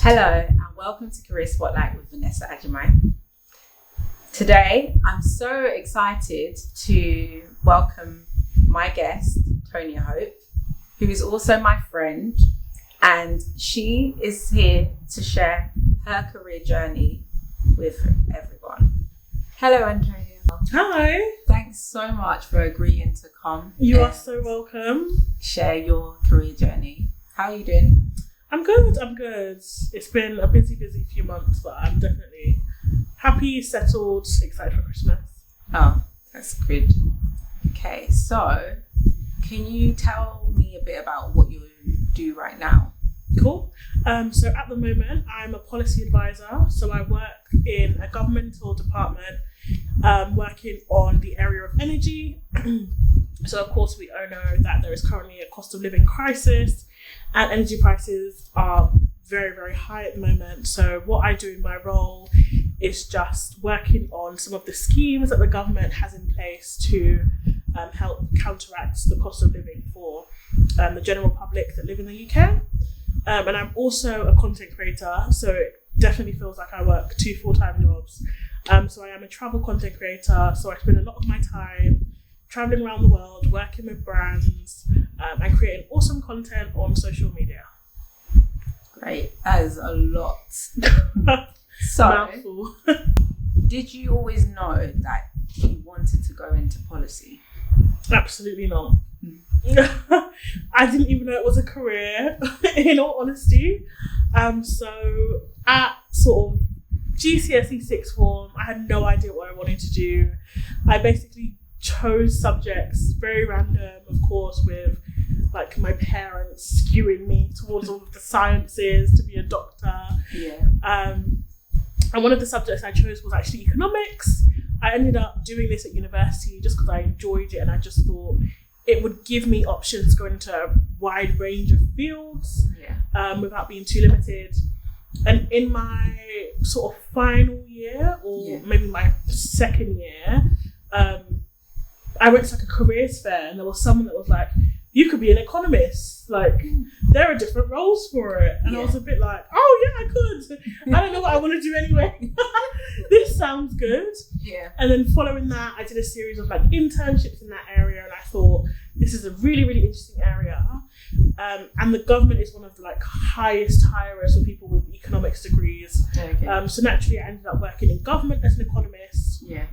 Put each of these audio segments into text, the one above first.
Hello and welcome to Career Spotlight with Vanessa Ajimai. Today, I'm so excited to welcome my guest, Tonia Hope, who is also my friend, and she is here to share her career journey with everyone. Hello, Antonia. Hi. Thanks so much for agreeing to come. You are so welcome. Share your career journey. How are you doing? I'm good. It's been a busy few months, but I'm definitely happy, settled, excited for Christmas. Oh, that's good. Okay, so can you tell me a bit about what you do right now? Cool. So at the moment, I'm a policy advisor. So I work in a governmental department working on the area of energy. So of course, we all know that there is currently a cost of living crisis and energy prices are very, very high at the moment. So what I do in my role is just working on some of the schemes that the government has in place to help counteract the cost of living for the general public that live in the UK. And I'm also a content creator, so it definitely feels like I work 2 full-time jobs. So I am a travel content creator, so I spend a lot of my time traveling around the world, working with brands, and creating awesome content on social media. Great, that is a lot. So, mouthful. Did you always know that you wanted to go into policy? Absolutely not. I didn't even know it was a career, in all honesty. So at sort of GCSE sixth form, I had no idea what I wanted to do. I basically chose subjects, very random, of course, with like my parents skewing me towards all of the sciences to be a doctor. Yeah. And one of the subjects I chose was actually economics. I ended up doing this at university just because I enjoyed it and I just thought it would give me options to go into a wide range of fields without being too limited. And in my sort of final year, or maybe my second year, I went to like a careers fair and there was someone that was like, you could be an economist. Like, there are different roles for it. And I was a bit like, oh yeah, I could. I don't know what I want to do anyway. This sounds good. Yeah. And then following that, I did a series of like internships in that area. And I thought, this is a really, really interesting area. And the government is one of the like highest hirers for people with economics degrees. Okay. So naturally, I ended up working in government as an economist. Yeah.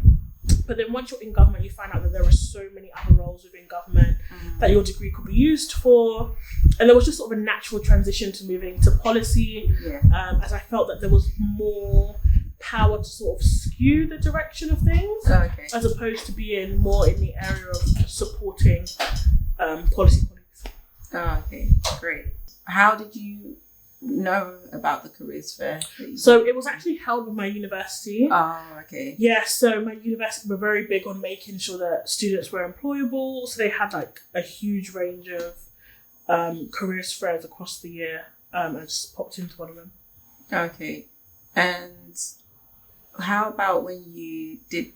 But then once you're in government, you find out that there are so many other roles within government that your degree could be used for. And there was just sort of a natural transition to moving to policy, as I felt that there was more power to sort of skew the direction of things, as opposed to being more in the area of supporting policy colleagues. Oh, okay, great. How did you know about the careers fair? So it was actually held with my university. Oh, okay. Yeah, so my university were very big on making sure that students were employable. So they had like a huge range of careers fairs across the year. I just popped into one of them. Okay. And how about when you did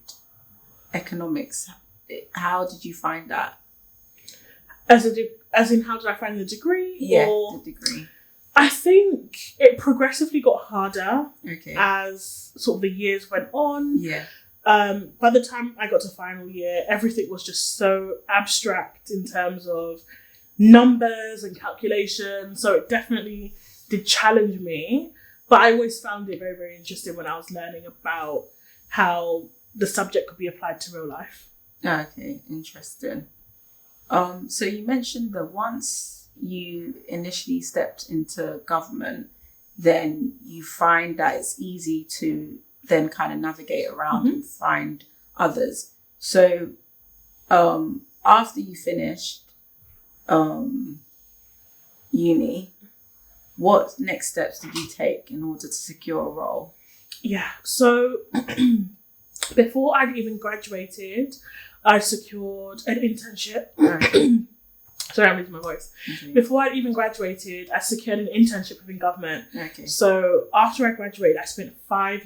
economics? How did you find that? As in, how did I find the degree? Yeah, or the degree. I think it progressively got harder as sort of the years went on. Yeah. By the time I got to final year, everything was just so abstract in terms of numbers and calculations. So it definitely did challenge me. But I always found it very, very interesting when I was learning about how the subject could be applied to real life. Okay, interesting. So you mentioned that once you initially stepped into government, then you find that it's easy to then kind of navigate around and find others. So after you finished uni, what next steps did you take in order to secure a role? Yeah, so before I'd even graduated, I secured an internship. Sorry, I'm losing my voice. Okay. Before I even graduated, I secured an internship within government. Okay. So after I graduated, I spent 5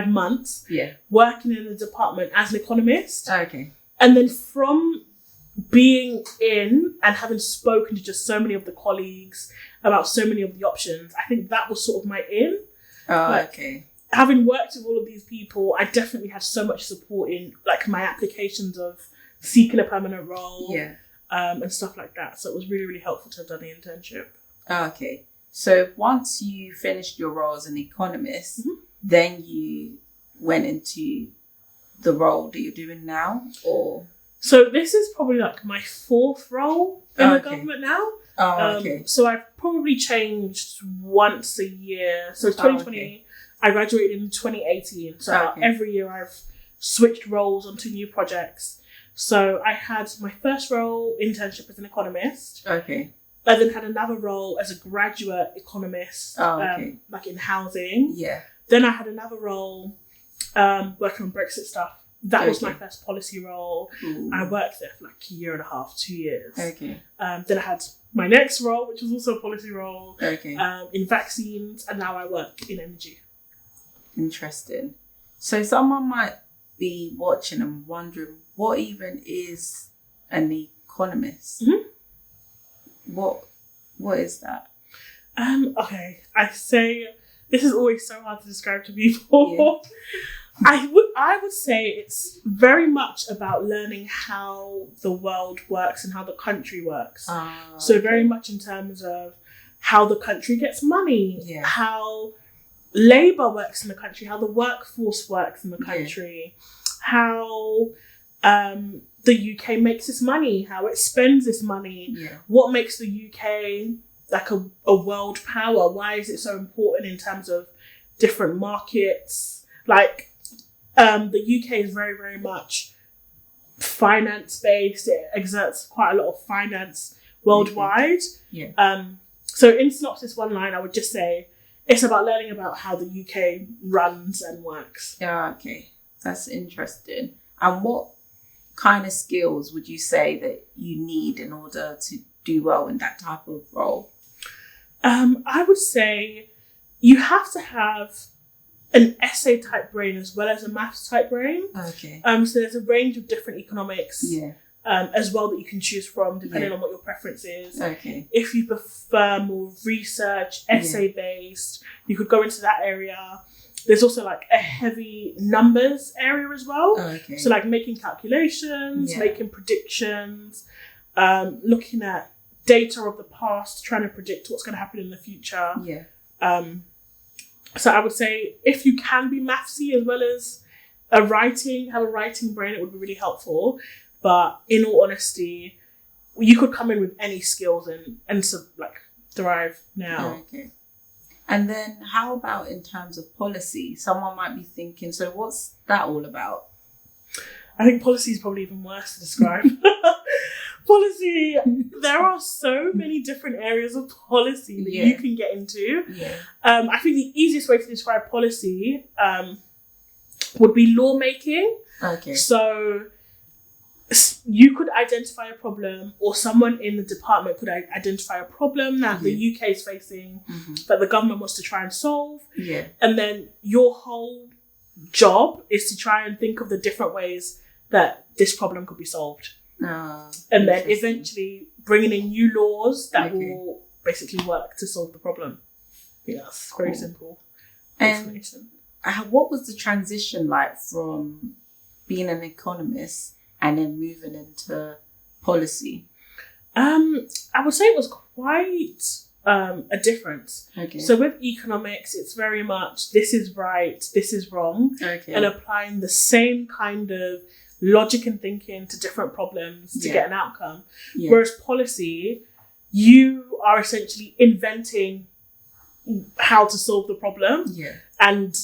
months working in the department as an economist. Okay. And then from being in and having spoken to just so many of the colleagues about so many of the options. I think that was sort of my in. Okay. Having worked with all of these people, I definitely had so much support in like my applications of seeking a permanent role, and stuff like that. So it was really, really helpful to have done the internship. Okay. So once you finished your role as an economist, then you went into the role that you're doing now, or? So this is probably like my 4th role in the government now. So I've probably changed once a year. So it's 2020. I graduated in 2018. So every year I've switched roles onto new projects. So I had my first role, internship as an economist. Okay. I then had another role as a graduate economist, like in housing. Yeah. Then I had another role working on Brexit stuff. That was my first policy role. Ooh. I worked there for like a year and a half, 2 years. Okay. Then I had my next role, which was also a policy role, Okay. In vaccines, and now I work in energy. Interesting. So someone might be watching and wondering, what even is an economist? What is that? Okay, I say this is always so hard to describe to people. I would say it's very much about learning how the world works and how the country works. So very much in terms of how the country gets money, how labour works in the country, how the workforce works in the country, how the UK makes its money, how it spends its money, what makes the UK like a world power, why is it so important in terms of different markets. Like the UK is very, very much finance based. It exerts quite a lot of finance worldwide. So in synopsis, one line, I would just say it's about learning about how the UK runs and works. Okay, that's interesting. And what kind of skills would you say that you need in order to do well in that type of role? I would say you have to have an essay type brain as well as a maths type brain. Okay. So there's a range of different economics as well that you can choose from depending on what your preference is. Okay. If you prefer more research, essay based, you could go into that area. There's also like a heavy numbers area as well. Okay. So like making calculations, making predictions, looking at data of the past, trying to predict what's going to happen in the future. So I would say if you can be mathsy as well as have a writing brain, it would be really helpful. But in all honesty, you could come in with any skills and thrive now. Okay. And then how about in terms of policy? Someone might be thinking, so what's that all about? I think policy is probably even worse to describe. Policy, there are so many different areas of policy that you can get into. I think the easiest way to describe policy would be lawmaking. Okay. So you could identify a problem, or someone in the department could identify a problem that the UK is facing that the government wants to try and solve. And then your whole job is to try and think of the different ways that this problem could be solved. And then eventually bringing in new laws that will basically work to solve the problem. Yeah, that's very simple. And what was the transition like from being an economist and then moving into policy? I would say it was quite a difference. Okay. So with economics, it's very much this is right, this is wrong, and applying the same kind of logic and thinking to different problems to get an outcome. Whereas policy, you are essentially inventing how to solve the problem. And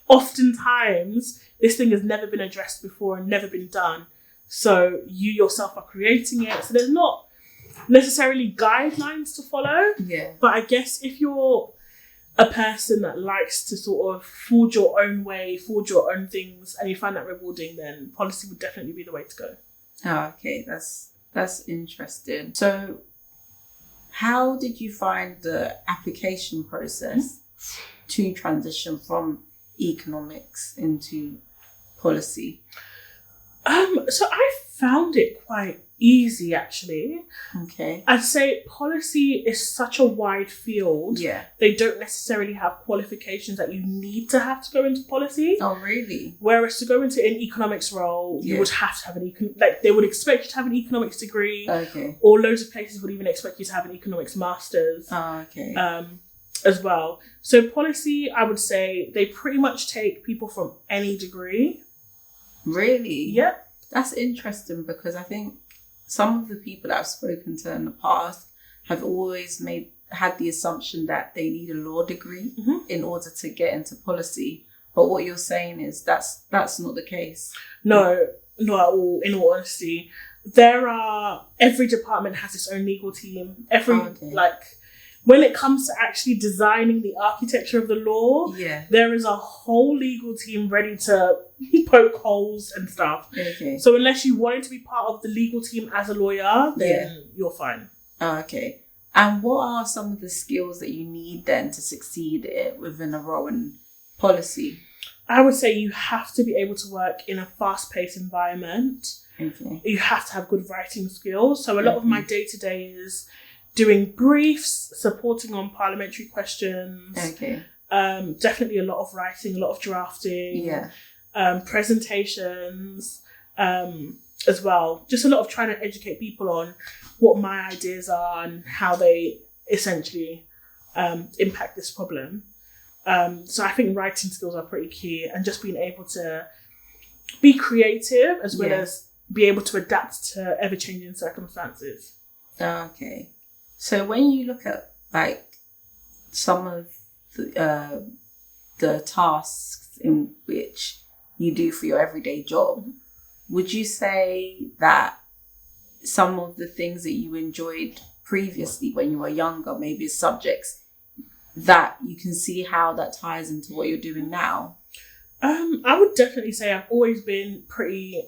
oftentimes, this thing has never been addressed before and never been done. So you yourself are creating it. So there's not necessarily guidelines to follow. But I guess if you're a person that likes to sort of forge your own way, forge your own things, and you find that rewarding, then policy would definitely be the way to go. Okay, that's interesting. So how did you find the application process to transition from economics into policy? So I found it quite easy, actually. Okay. I'd say policy is such a wide field. Yeah. They don't necessarily have qualifications that you need to have to go into policy. Oh, really? Whereas to go into an economics role, you Yeah. would have to have they would expect you to have an economics degree. Okay. Or loads of places would even expect you to have an economics master's. Oh, okay. As well. So policy, I would say they pretty much take people from any degree. Really? Yeah. That's interesting, because I think some of the people that I've spoken to in the past have always had the assumption that they need a law degree in order to get into policy. But what you're saying is that's not the case. No, not at all, in all honesty. Every department has its own legal team. When it comes to actually designing the architecture of the law, there is a whole legal team ready to poke holes and stuff. Okay. So unless you wanted to be part of the legal team as a lawyer, then you're fine. Okay. And what are some of the skills that you need then to succeed within a role in policy? I would say you have to be able to work in a fast-paced environment. Okay. You have to have good writing skills. So a lot of my day-to-day is doing briefs, supporting on parliamentary questions. Okay. Definitely a lot of writing, a lot of drafting. Yeah. Presentations as well. Just a lot of trying to educate people on what my ideas are and how they essentially impact this problem. So I think writing skills are pretty key, and just being able to be creative as well as be able to adapt to ever-changing circumstances. Okay. So when you look at some of the tasks in which you do for your everyday job, would you say that some of the things that you enjoyed previously when you were younger, maybe subjects, that you can see how that ties into what you're doing now? I would definitely say I've always been pretty,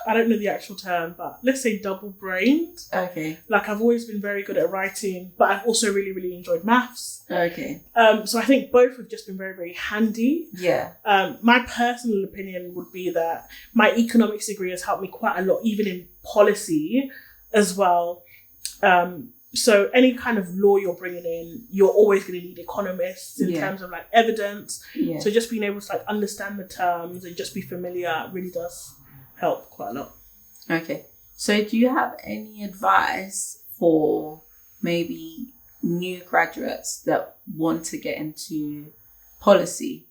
I don't know the actual term, but let's say double-brained. Okay. I've always been very good at writing, but I've also really, really enjoyed maths. Okay. So I think both have just been very, very handy. Yeah. My personal opinion would be that my economics degree has helped me quite a lot, even in policy as well. So any kind of law you're bringing in, you're always going to need economists in terms of evidence. Yeah. So just being able to understand the terms and just be familiar really does help quite a lot. Okay. So do you have any advice for maybe new graduates that want to get into policy?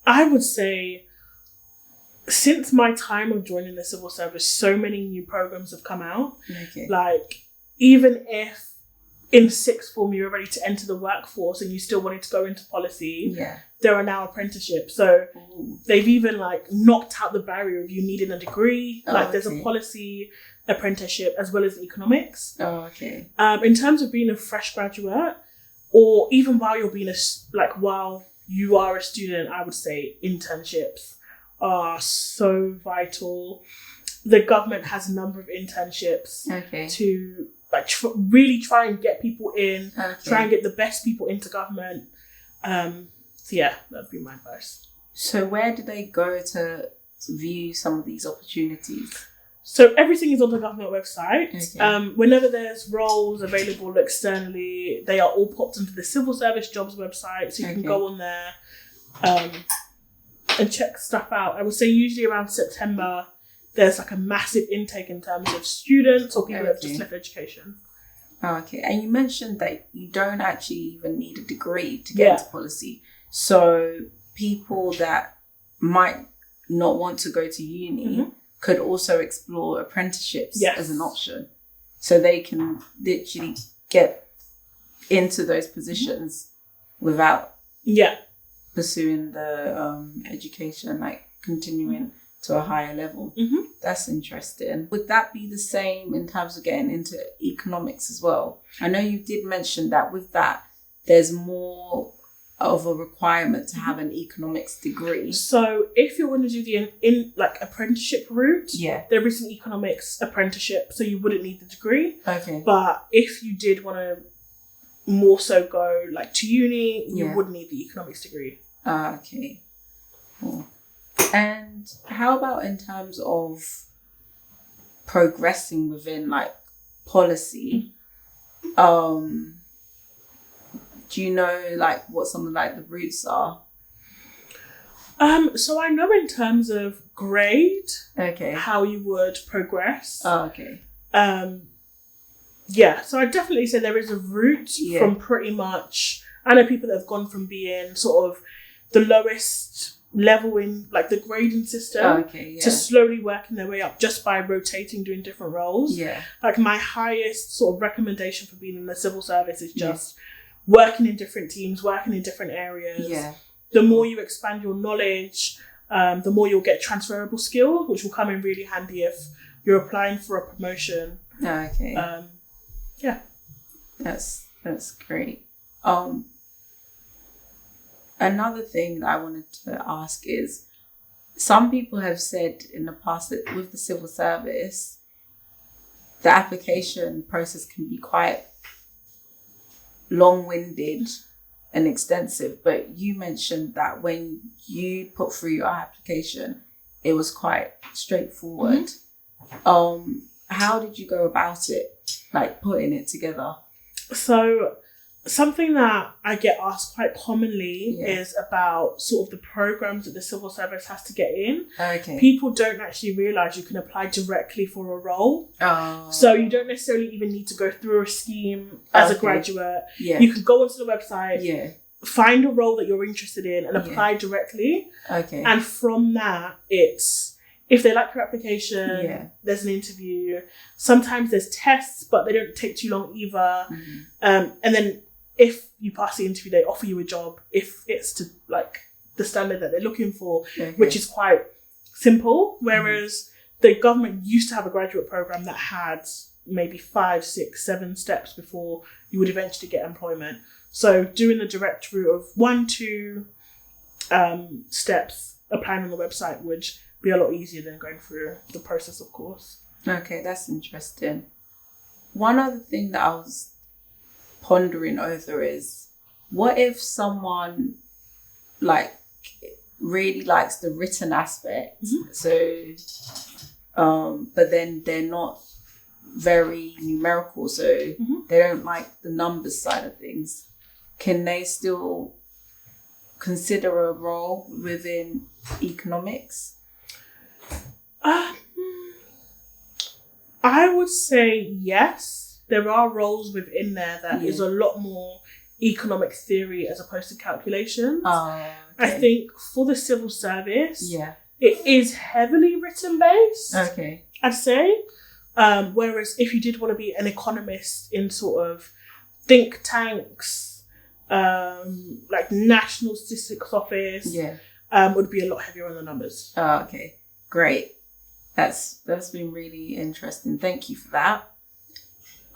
I would say, since my time of joining the civil service, so many new programs have come out. Okay. Even if in sixth form you were ready to enter the workforce and you still wanted to go into policy, there are now apprenticeships. So they've even knocked out the barrier of you needing a degree. There's a policy apprenticeship as well as economics. Oh, okay. In terms of being a fresh graduate, or even while you're being while you are a student, I would say internships are so vital. The government has a number of internships to really try and get people in, try and get the best people into government. That'd be my advice. So where do they go to view some of these opportunities? So everything is on the government website. Okay. Whenever there's roles available externally, they are all popped into the civil service jobs website, so you can go on there and check stuff out. I would say usually around September, there's a massive intake in terms of students or people that have just left education. Okay. And you mentioned that you don't actually even need a degree to get into policy. So people that might not want to go to uni could also explore apprenticeships as an option. So they can literally get into those positions without pursuing the education, continuing to a higher level. That's interesting. Would that be the same in terms of getting into economics as well? I know you did mention that with that, there's more of a requirement to have an economics degree. So if you're going to do the apprenticeship route, there is an economics apprenticeship, so you wouldn't need the degree. Okay. But if you did want to more so go to uni, you would need the economics degree. Okay. Cool. And how about in terms of progressing within like policy, do you know like what some of like the routes are? So I know in terms of grade, Okay. how you would progress. Oh, okay. Yeah, so I definitely say there is a route from pretty much. I know people that have gone from being sort of the lowest level in like the grading system to slowly working their way up just by rotating, doing different roles. Yeah. Like my highest sort of recommendation for being in the civil service is just working in different teams, working in different areas. Yeah. The more you expand your knowledge, the more you'll get transferable skills, which will come in really handy if you're applying for a promotion. Okay. Yeah. That's great. Another thing that I wanted to ask is, some people have said in the past that with the civil service, the application process can be quite long-winded and extensive, but you mentioned that when you put through your application, it was quite straightforward. How did you go about it, like putting it together? So something that I get asked quite commonly is about sort of the programs that the civil service has to get in. Okay. People don't actually realise you can apply directly for a role. Oh. So you don't necessarily even need to go through a scheme as a graduate. Yeah. You can go onto the website, find a role that you're interested in and apply directly. Okay. And from that, it's, if they like your application, there's an interview. Sometimes there's tests, but they don't take too long either. And then if you pass the interview, they offer you a job if it's to like the standard that they're looking for, which is quite simple. Whereas the government used to have a graduate program that had maybe 5, 6, 7 steps before you would eventually get employment. So doing the direct route of 1, 2 steps, applying on the website would be a lot easier than going through the process, of course. Okay, that's interesting. One other thing that I was pondering over is, what if someone like really likes the written aspect, so but then they're not very numerical, so they don't like the numbers side of things, can they still consider a role within economics? I would say yes. There are roles within there that is a lot more economic theory as opposed to calculation. I think for the civil service, it is heavily written based. Okay. I'd say. Whereas if you did want to be an economist in sort of think tanks, like National Statistics Office, would be a lot heavier on the numbers. Oh, okay. Great. That's been really interesting. Thank you for that.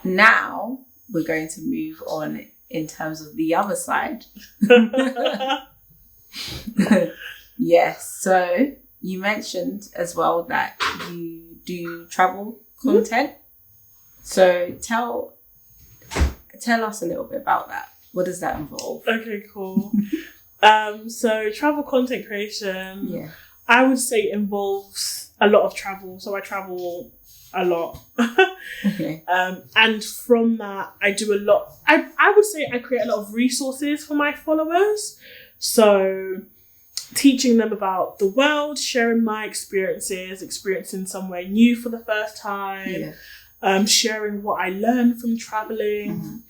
Now we're going to move on in terms of the other side. Yes. So you mentioned as well that you do travel content. So tell us a little bit about that. What does that involve? Okay, cool. So travel content creation, I would say involves a lot of travel. So I travel a lot. Okay. And from that, I do a lot. I would say I create a lot of resources for my followers. So teaching them about the world, sharing my experiences, experiencing somewhere new for the first time, sharing what I learned from traveling,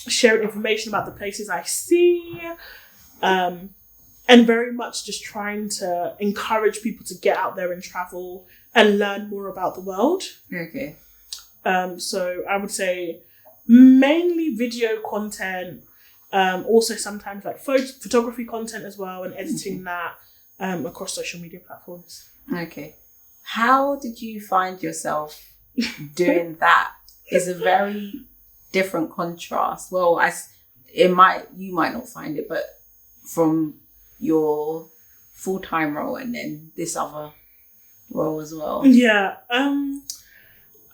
sharing information about the places I see, and very much just trying to encourage people to get out there and travel and learn more about the world. Okay. So I would say mainly video content, also sometimes like photography content as well, and editing that across social media platforms. Okay. How did you find yourself doing that? It's a very different contrast. Well, you might not find it, but from your full-time role and then this other role as well. Yeah.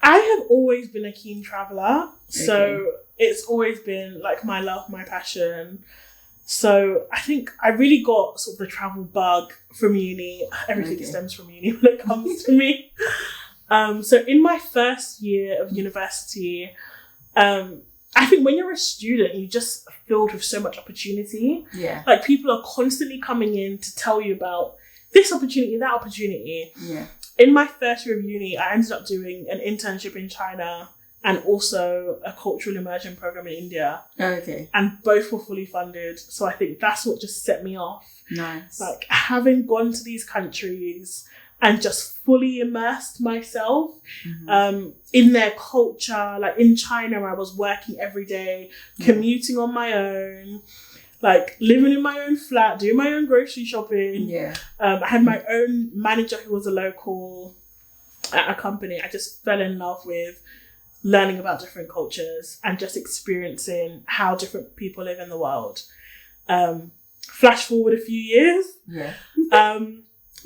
I have always been a keen traveller. So it's always been like my love, my passion. So I think I really got sort of the travel bug from uni. Everything stems from uni when it comes to me. So in my first year of university, I think when you're a student, you're just filled with so much opportunity. Yeah. Like, people are constantly coming in to tell you about this opportunity, that opportunity. Yeah. In my first year of uni, I ended up doing an internship in China and also a cultural immersion program in India. Okay. And both were fully funded. So I think that's what just set me off. Nice. Like, having gone to these countries and just fully immersed myself in their culture. Like, in China, I was working every day, commuting on my own, like living in my own flat, doing my own grocery shopping. Yeah. I had my own manager who was a local at a company. I just fell in love with learning about different cultures and just experiencing how different people live in the world. Flash forward a few years. Yeah.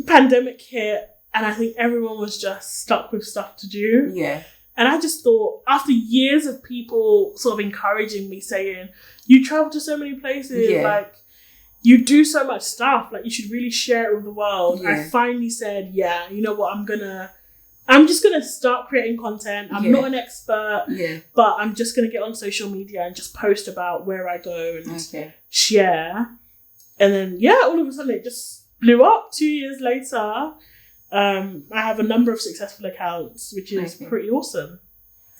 Pandemic hit, and I think everyone was just stuck with stuff to do. Yeah. And I just thought, after years of people sort of encouraging me, saying, you travel to so many places, like, you do so much stuff, like, you should really share it with the world. Yeah. I finally said, yeah, you know what, I'm just gonna start creating content. I'm not an expert, but I'm just gonna get on social media and just post about where I go and share. And then, all of a sudden it just blew up. 2 years later, I have a number of successful accounts, which is pretty awesome.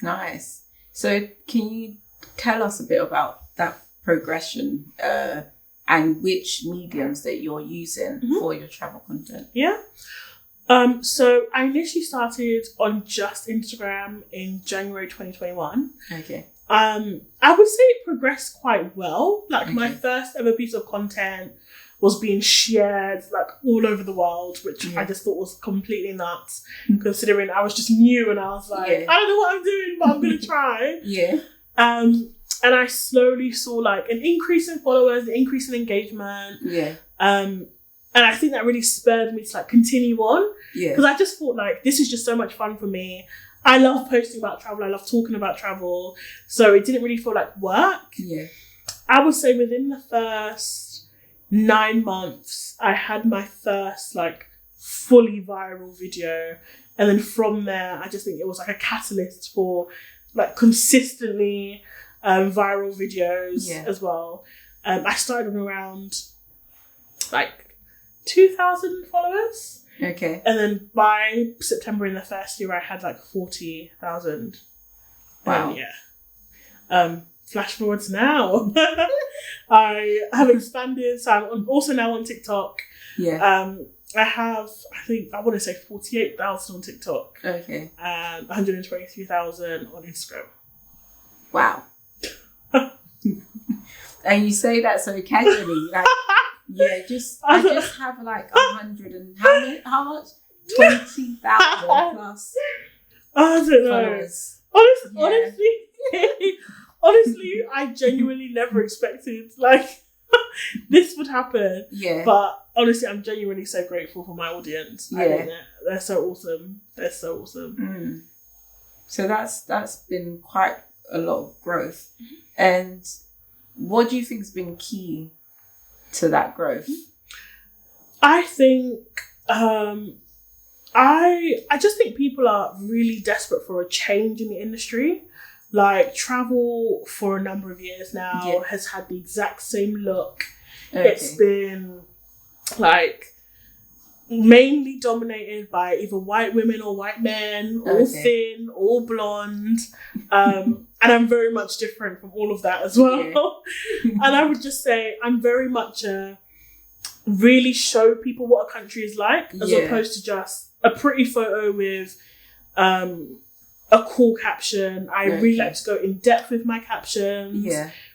Nice. So can you tell us a bit about that progression and which mediums that you're using for your travel content? Yeah. So I initially started on just Instagram in January 2021. Okay. I would say it progressed quite well. Like, my first ever piece of content was being shared like all over the world, which I just thought was completely nuts, considering I was just new and I was like, I don't know what I'm doing, but I'm gonna try. And I slowly saw like an increase in followers, an increase in engagement. And I think that really spurred me to like continue on. Because I just thought like, this is just so much fun for me. I love posting about travel. I love talking about travel. So it didn't really feel like work. I would say within the first 9 months, I had my first like fully viral video. And then from there, I just think it was like a catalyst for like consistently viral videos as well. I started on around like 2,000 followers. Okay. And then by September in the first year, I had like 40,000. Wow. Flash forwards now. I have expanded, so I'm also now on TikTok. I have, I want to say 48,000 on TikTok. Okay. And 123,000 on Instagram. Wow. And you say that so casually, like, I just have like 100 and how much? 20,000 plus. I don't know. Followers. Honestly, I genuinely never expected like this would happen. But honestly, I'm genuinely so grateful for my audience. I think they're so awesome. So that's been quite a lot of growth. And what do you think has been key to that growth? I think I just think people are really desperate for a change in the industry. Like, travel for a number of years now has had the exact same look. It's been like mainly dominated by either white women or white men, all thin, all blonde. And I'm very much different from all of that as well. And I would just say I'm very much really show people what a country is like, as opposed to just a pretty photo with a cool caption. I really like to go in depth with my captions.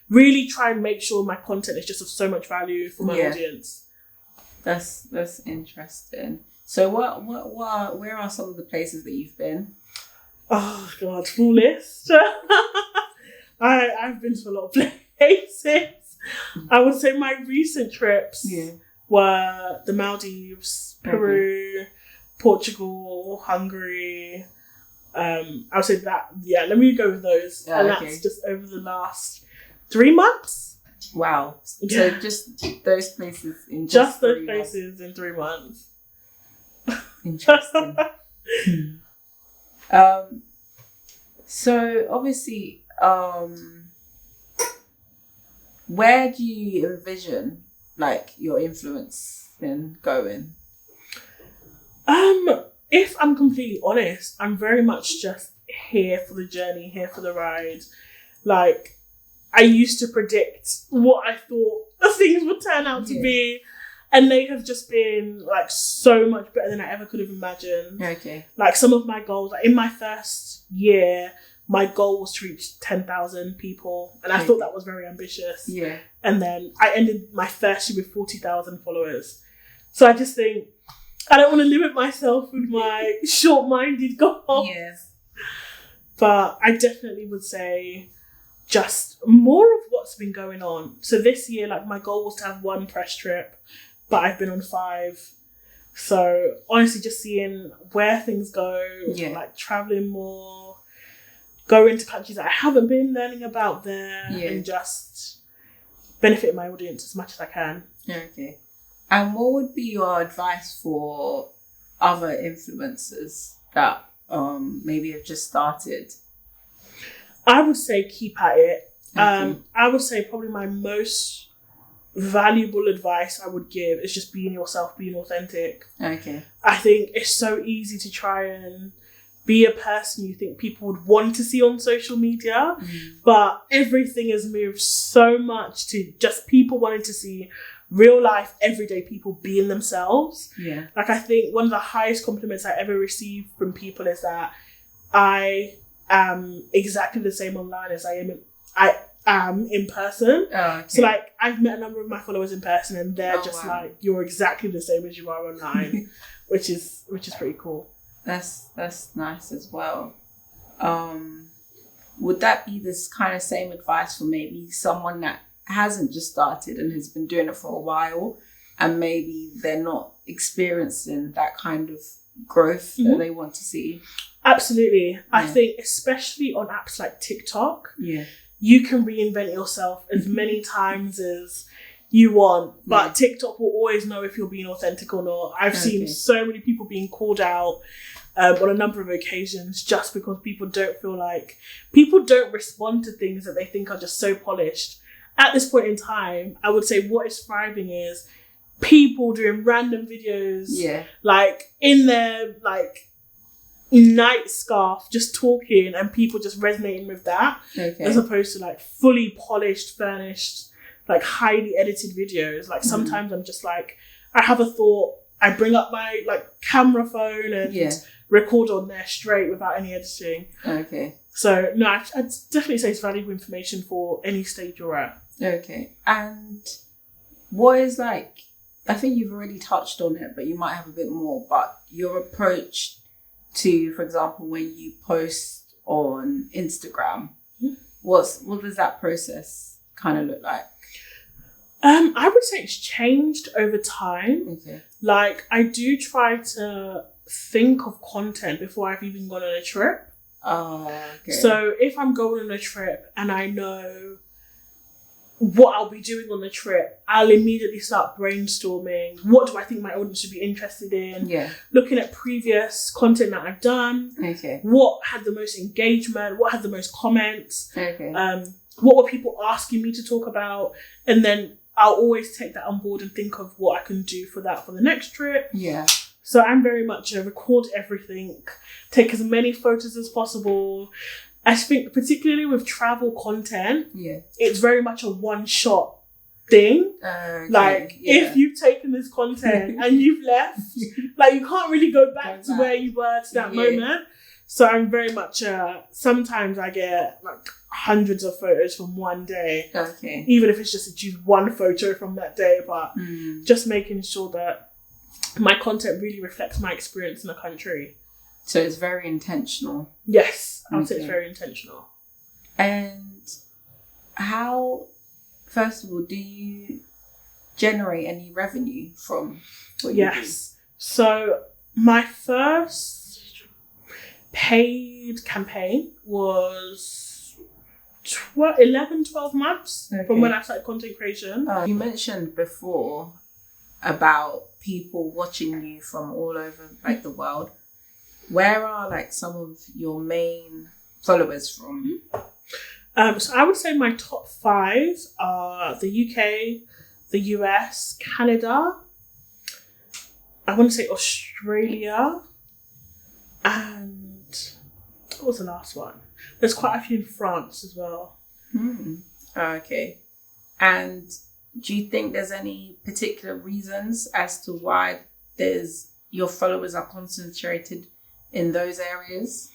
Really try and make sure my content is just of so much value for my audience. That's interesting. So where are some of the places that you've been? Oh God, full list. I've been to a lot of places. I would say my recent trips were the Maldives, Peru, Portugal, Hungary. I would say that, let me go with those. And that's just over the last 3 months. Wow. So just those places in just those places in 3 months. Interesting. So obviously, where do you envision like your influence in going? If I'm completely honest, I'm very much just here for the journey, here for the ride. Like, I used to predict what I thought things would turn out to be, and they have just been like so much better than I ever could have imagined. Okay. Like, some of my goals, like in my first year, my goal was to reach 10,000 people, and I thought that was very ambitious. Yeah. And then I ended my first year with 40,000 followers. So I just think, I don't want to limit myself with my short-minded goals. Yes. But I definitely would say just more of what's been going on. So this year, like, my goal was to have 1 press trip, but I've been on 5. So honestly, just seeing where things go, like traveling more, going to countries that I haven't been, learning about there, and just benefit my audience as much as I can. Okay. And what would be your advice for other influencers that maybe have just started? I would say keep at it. I would say probably my most valuable advice I would give is just being yourself, being authentic. Okay. I think it's so easy to try and be a person you think people would want to see on social media, but everything has moved so much to just people wanting to see real life, everyday people being themselves. Yeah. Like, I think one of the highest compliments I ever received from people is that I am exactly the same online as I am in person. Oh, okay. So, like, I've met a number of my followers in person, and they're like, you're exactly the same as you are online, which is pretty cool. That's nice as well. Would that be this kind of same advice for maybe someone that hasn't just started and has been doing it for a while, and maybe they're not experiencing that kind of growth that they want to see? Absolutely. I think especially on apps like TikTok, you can reinvent yourself as many times as you want, but TikTok will always know if you're being authentic or not. I've seen so many people being called out on a number of occasions just because people don't respond to things that they think are just so polished. At this point in time, I would say what is thriving is people doing random videos, like in their like night scarf, just talking, and people just resonating with that, as opposed to like fully polished, furnished, like highly edited videos. Like sometimes I'm just like, I have a thought, I bring up my like camera phone and record on there straight without any editing. Okay. So no, I'd definitely say it's valuable information for any stage you're at. Okay. And what is like, I think you've already touched on it, but you might have a bit more, but your approach to, for example, when you post on Instagram, what does that process kind of look like? I would say it's changed over time. Okay. Like, I do try to think of content before I've even gone on a trip. Okay. So if I'm going on a trip and I know what I'll be doing on the trip, I'll immediately start brainstorming. What do I think my audience should be interested in? Yeah. Looking at previous content that I've done. Okay. What had the most engagement? What had the most comments? Okay. What were people asking me to talk about? And then I'll always take that on board and think of what I can do for that for the next trip. Yeah. So I'm very much a record everything, take as many photos as possible. I think particularly with travel content, it's very much a one-shot thing. Okay. Like, if you've taken this content and you've left, like, you can't really go back to where you were to that moment. So I'm very much, sometimes I get like hundreds of photos from one day. Okay. Even if it's just to choose one photo from that day, but just making sure that my content really reflects my experience in the country. So it's very intentional. Yes, I would say it's very intentional. And how, first of all, do you generate any revenue from what you do? So my first paid campaign was 12 months from when I started content creation. You mentioned before about people watching you from all over like the world. Where are like some of your main followers from? So I would say my top 5 are the UK, the US, Canada, I want to say Australia, and what was the last one? There's quite a few in France as well. Okay. And do you think there's any particular reasons as to why your followers are concentrated in those areas?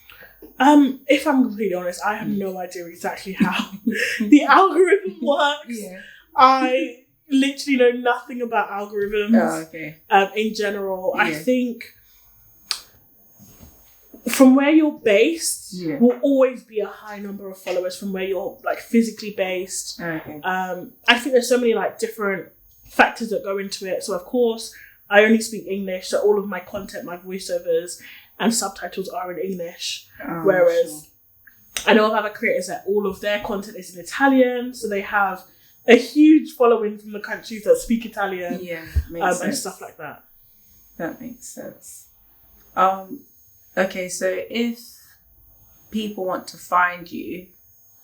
If I'm completely honest, I have no idea exactly how the algorithm works. Yeah. I literally know nothing about algorithms. Oh, okay. In general, Yeah. I think from where you're based will always be a high number of followers from where you're like physically based. Okay. I think there's so many like different factors that go into it. So of course, I only speak English, so all of my content, my voiceovers and subtitles are in English. Whereas I know of other creators that all of their content is in Italian, so they have a huge following from the countries that speak Italian. Yeah, makes sense. And stuff like that. That makes sense. Okay, so if people want to find you,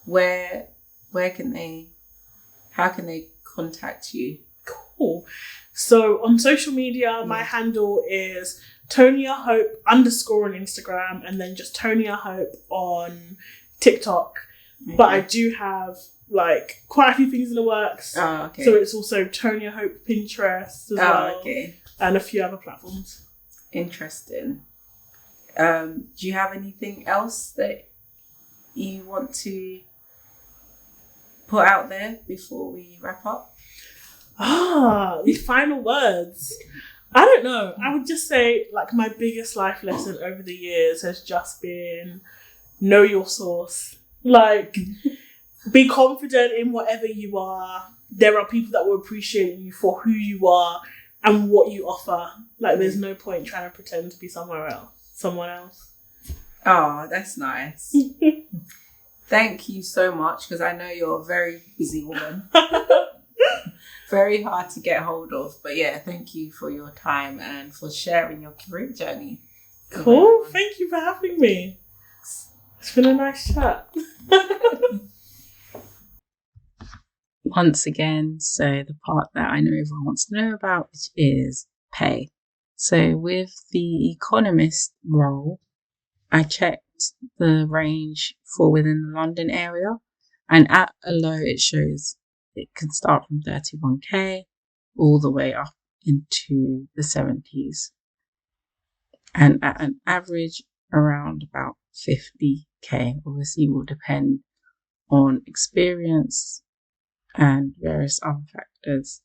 how can they contact you? Cool. So on social media, my handle is Tonia Hope _ on Instagram, and then just Tonia Hope on TikTok. Okay. But I do have like quite a few things in the works. Oh, okay. So it's also Tonia Hope Pinterest as well. Okay. And a few other platforms. Interesting. Do you have anything else that you want to put out there before we wrap up? The final words. I don't know. I would just say like my biggest life lesson over the years has just been know your source. Like be confident in whatever you are. There are people that will appreciate you for who you are and what you offer. Like there's no point trying to pretend to be someone else. Oh, that's nice. Thank you so much, because I know you're a very busy woman. Very hard to get hold of. But yeah, thank you for your time and for sharing your career journey. Cool. Thank you for having me. It's been a nice chat. Once again, so the part that I know everyone wants to know about, which is pay. So with the economist role, I checked the range for within the London area, and at a low it shows it can start from 31k all the way up into the 70s, and at an average around about 50k. Obviously will depend on experience and various other factors.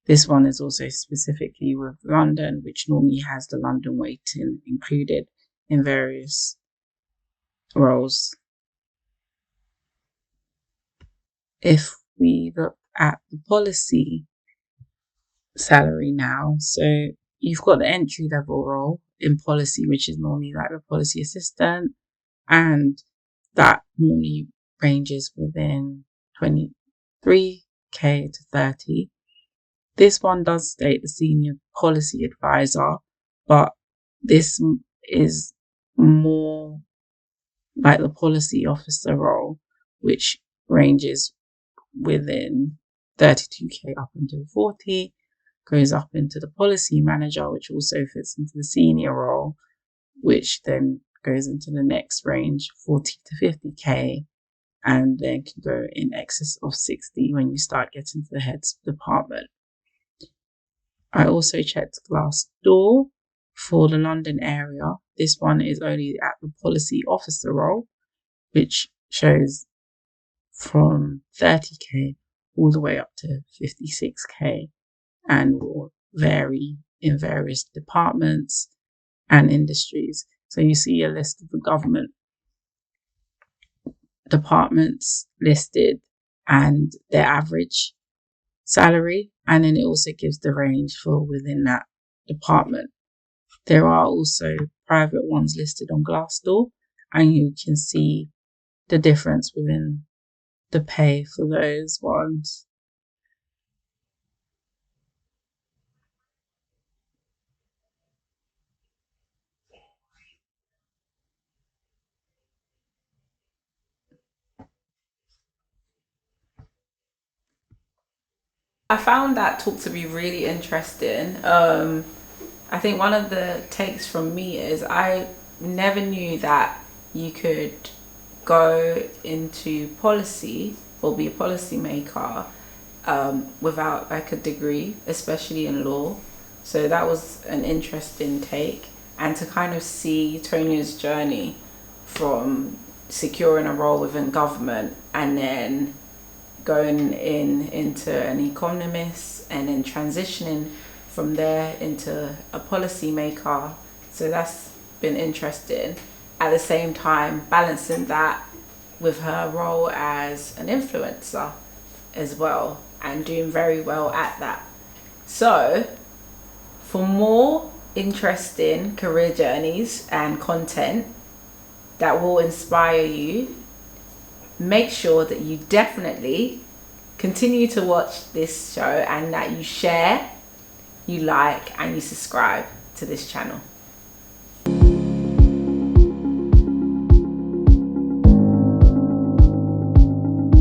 This one is also specifically with London, which normally has the London weighting included in various roles. If we look at the policy salary now, so you've got the entry level role in policy, which is normally like the policy assistant, and that normally ranges within 23k to 30. This one does state the senior policy advisor, but this is more like the policy officer role, which ranges within 32k up until 40, goes up into the policy manager, which also fits into the senior role, which then goes into the next range, 40 to 50k, and then can go in excess of 60 when you start getting to the heads of department. I also checked Glassdoor for the London area. This one is only at the policy officer role, which shows from 30k all the way up to 56k, and will vary in various departments and industries. So you see a list of the government departments listed and their average salary, and then it also gives the range for within that department. There are also private ones listed on Glassdoor, and you can see the difference within the pay for those ones. I found that talk to be really interesting. I think one of the takes from me is I never knew that you could go into policy or be a policymaker without like a degree, especially in law. So that was an interesting take, and to kind of see Tonia's journey from securing a role within government and then going into an economist and then transitioning from there into a policy maker. So that's been interesting. At the same time, balancing that with her role as an influencer as well, and doing very well at that. So for more interesting career journeys and content that will inspire you, make sure that you definitely continue to watch this show and that you share, you like, and you subscribe to this channel.